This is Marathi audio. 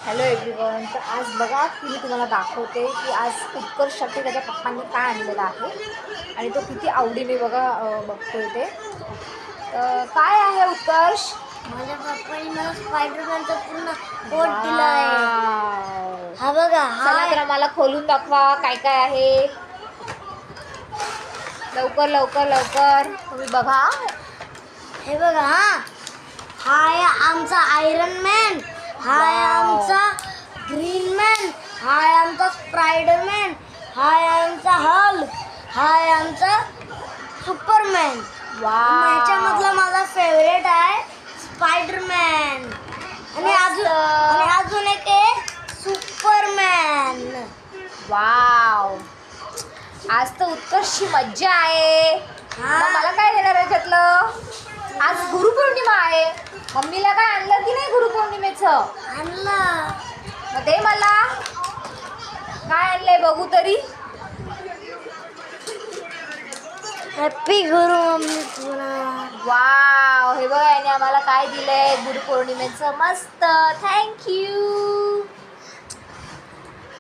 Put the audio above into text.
Hello everyone. तर आज बघा की मी तुम्हाला दाखवते की आज उत्कर्षसाठी त्याच्या पप्पांनी काय आणलेलं आहे आणि तो किती आवडीने बघा बघतोय ते. तर काय आहे उत्कर्ष? माझ्या पप्पांनी मला स्पायडरमॅनचा पूर्ण कोट दिला आहे. हा बघा, चला तर मला खोलून दाखवा काय काय आहे. लवकर लवकर लवकर तुम्ही बघा. हे बघा. हा आहे आमचा आयरन मॅन, हा आहे आमचा ग्रीन मॅन, हा आहे आमचा स्पायडरमॅन, हा आहे आमचा हल्क, हा आहे आमचा सुपरमॅन. ह्याच्यामधला माझा फेवरेट आहे स्पायडरमॅन आणि अजून एक आहे सुपरमॅन. वाव, आज तर उत्कर्षची मज्जा आहे. मग मला काय देणार आहे त्यातलं? आज गुरुपौर्णिमा आहे. मम्मीला काय आणलं की नाही गुरुपौर्णिमेचं? आणलं. मग दे मला. काय आणलंय बघू तरी. हॅपी गुरु मम्मी तुला. वाव, हे बघ याने आम्हाला काय दिलंय गुरुपौर्णिमेचं. मस्त, थँक्यू.